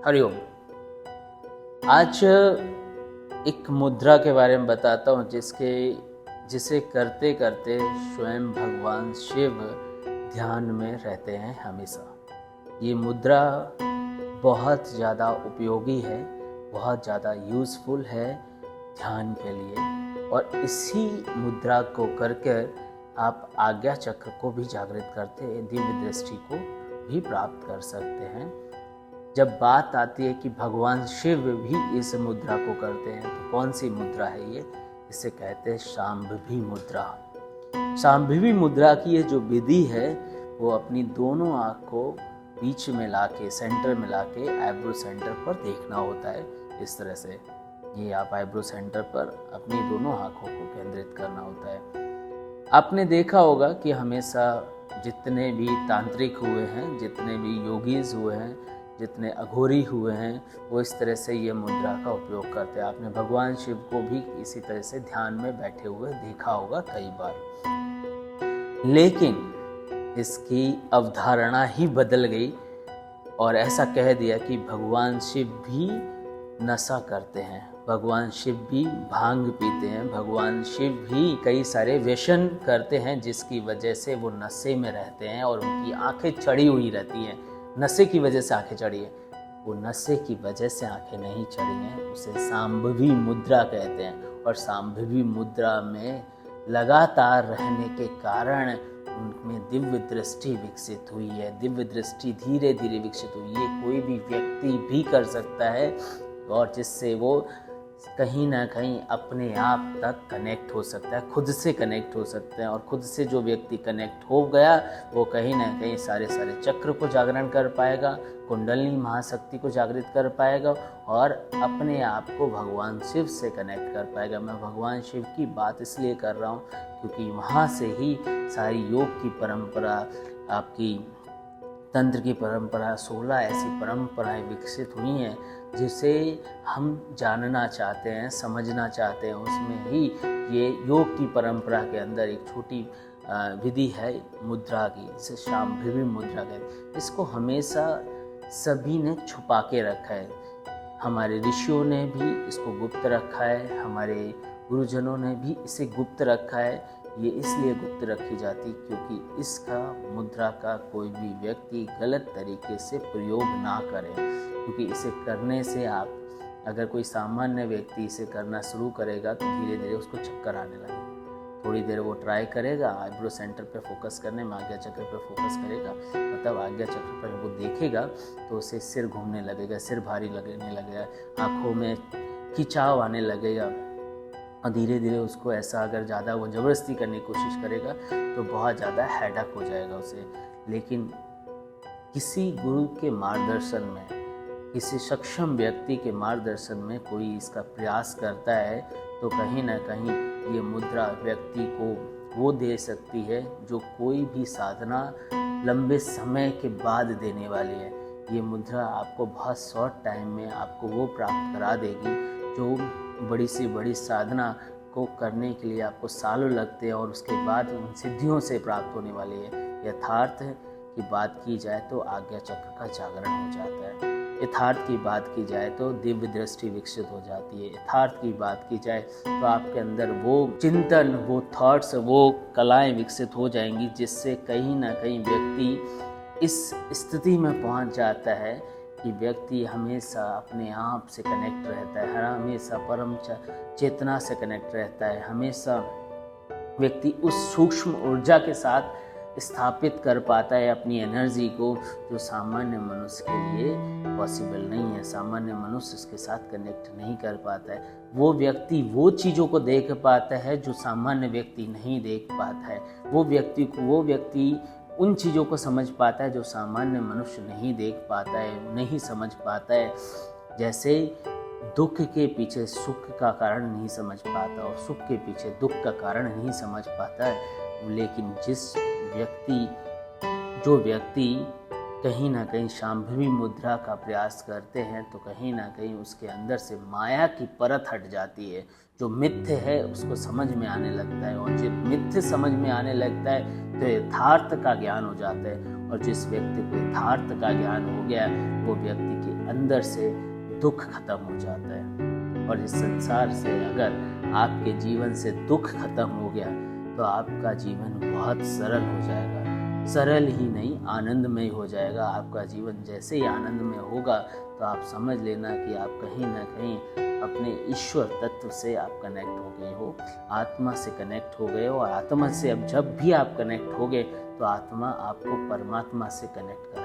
हरिओम। आज एक मुद्रा के बारे में बताता हूँ जिसे करते करते स्वयं भगवान शिव ध्यान में रहते हैं हमेशा। ये मुद्रा बहुत ज़्यादा उपयोगी है, बहुत ज़्यादा यूज़फुल है ध्यान के लिए, और इसी मुद्रा को करके आप आज्ञा चक्र को भी जागृत करते हैं, दिव्य दृष्टि को भी प्राप्त कर सकते हैं। जब बात आती है कि भगवान शिव भी इस मुद्रा को करते हैं, तो कौन सी मुद्रा है ये? इसे कहते हैं शांभवी मुद्रा। शांभवी मुद्रा की ये जो विधि है, वो अपनी दोनों आँख को बीच में लाके, सेंटर में लाके आईब्रो सेंटर पर देखना होता है। इस तरह से ये आप आईब्रो सेंटर पर अपनी दोनों आँखों को केंद्रित करना होता है। आपने देखा होगा कि हमेशा जितने भी तांत्रिक हुए हैं, जितने भी योगीज हुए हैं, जितने अघोरी हुए हैं, वो इस तरह से ये मुद्रा का उपयोग करते हैं। आपने भगवान शिव को भी इसी तरह से ध्यान में बैठे हुए देखा होगा कई बार। लेकिन इसकी अवधारणा ही बदल गई और ऐसा कह दिया कि भगवान शिव भी नशा करते हैं, भगवान शिव भी भांग पीते हैं, भगवान शिव भी कई सारे व्यसन करते हैं, जिसकी वजह से वो नशे में रहते हैं और उनकी आंखें चढ़ी हुई रहती हैं। नशे की वजह से आंखें चढ़ी है, वो नशे की वजह से आंखें नहीं चढ़ी हैं, उसे शांभवी मुद्रा कहते हैं। और शांभवी मुद्रा में लगातार रहने के कारण उनमें दिव्य दृष्टि विकसित हुई है। दिव्य दृष्टि धीरे धीरे विकसित हुई है, कोई भी व्यक्ति भी कर सकता है, और जिससे वो कहीं ना कहीं अपने आप तक कनेक्ट हो सकता है, खुद से कनेक्ट हो सकते हैं। और खुद से जो व्यक्ति कनेक्ट हो गया, वो कहीं ना कहीं सारे चक्र को जागरण कर पाएगा, कुंडलिनी महाशक्ति को जागृत कर पाएगा और अपने आप को भगवान शिव से कनेक्ट कर पाएगा। मैं भगवान शिव की बात इसलिए कर रहा हूँ क्योंकि वहाँ से ही सारी योग की परंपरा, आपकी तंत्र की परंपरा, 16 ऐसी परंपराएं विकसित हुई हैं जिसे हम जानना चाहते हैं, समझना चाहते हैं। उसमें ही ये योग की परंपरा के अंदर एक छोटी विधि है मुद्रा की, इसे शांभवी मुद्रा कहते हैं। इसको हमेशा सभी ने छुपा के रखा है। हमारे ऋषियों ने भी इसको गुप्त रखा है, हमारे गुरुजनों ने भी इसे गुप्त रखा है। ये इसलिए गुप्त रखी जाती क्योंकि इसका मुद्रा का कोई भी व्यक्ति गलत तरीके से प्रयोग ना करे, क्योंकि इसे करने से आप, अगर कोई सामान्य व्यक्ति इसे करना शुरू करेगा तो धीरे धीरे उसको चक्कर आने लगेगा। थोड़ी देर वो ट्राई करेगा, आईब्रो सेंटर पे फोकस करने में, आज्ञा चक्र पे फोकस करेगा, मतलब आज्ञा चक्र पर वो देखेगा तो उसे सिर घूमने लगेगा, सिर भारी लगने लगेगा, आँखों में खिंचाव आने लगेगा, और धीरे धीरे उसको ऐसा, अगर ज़्यादा वो ज़बरदस्ती करने की कोशिश करेगा तो बहुत ज़्यादा हेडेक हो जाएगा उसे। लेकिन किसी गुरु के मार्गदर्शन में, किसी सक्षम व्यक्ति के मार्गदर्शन में कोई इसका प्रयास करता है तो कहीं ना कहीं ये मुद्रा व्यक्ति को वो दे सकती है जो कोई भी साधना लंबे समय के बाद देने वाली है। ये मुद्रा आपको बहुत शॉर्ट टाइम में आपको वो प्राप्त करा देगी जो बड़ी से बड़ी साधना को करने के लिए आपको सालों लगते हैं और उसके बाद उन सिद्धियों से प्राप्त होने वाली है। यथार्थ की बात की जाए तो आज्ञा चक्र का जागरण हो जाता है। यथार्थ की बात की जाए तो दिव्य दृष्टि विकसित हो जाती है। यथार्थ की बात की जाए तो आपके अंदर वो चिंतन, वो थॉट्स, वो कलाएं विकसित हो जाएंगी, जिससे कहीं ना कहीं व्यक्ति इस स्थिति में पहुंच जाता है कि व्यक्ति हमेशा अपने आप से कनेक्ट रहता है, हमेशा परम चेतना से कनेक्ट रहता है, हमेशा व्यक्ति उस सूक्ष्म ऊर्जा के साथ स्थापित कर पाता है अपनी एनर्जी को, जो सामान्य मनुष्य के लिए पॉसिबल नहीं है। सामान्य मनुष्य इसके साथ कनेक्ट नहीं कर पाता है। वो व्यक्ति वो चीज़ों को देख पाता है जो सामान्य व्यक्ति नहीं देख पाता है। वो व्यक्ति उन चीज़ों को समझ पाता है जो सामान्य मनुष्य नहीं देख पाता है, नहीं समझ पाता है। जैसे दुख के पीछे सुख का कारण नहीं समझ पाता और सुख के पीछे दुख का कारण नहीं समझ पाता है। लेकिन जो व्यक्ति कहीं ना कहीं शांभवी मुद्रा का प्रयास करते हैं तो कहीं ना कहीं उसके अंदर से माया की परत हट जाती है। जो मिथ्य है उसको समझ में आने लगता है, और जब मिथ्य समझ में आने लगता है तो यथार्थ का ज्ञान हो जाता है। और जिस व्यक्ति को यथार्थ का ज्ञान हो गया, वो व्यक्ति की अंदर से दुख खत्म हो जाता है। और इस संसार से अगर आपके जीवन से दुख खत्म हो गया तो आपका जीवन बहुत सरल हो जाएगा। सरल ही नहीं, आनंदमय हो जाएगा। आपका जीवन जैसे ही आनंदमय होगा तो आप समझ लेना कि आप कहीं ना कहीं अपने ईश्वर तत्व से आप कनेक्ट हो गए हो, आत्मा से कनेक्ट हो गए हो। और आत्मा से अब जब भी आप कनेक्ट हो गए तो आत्मा आपको परमात्मा से कनेक्ट कर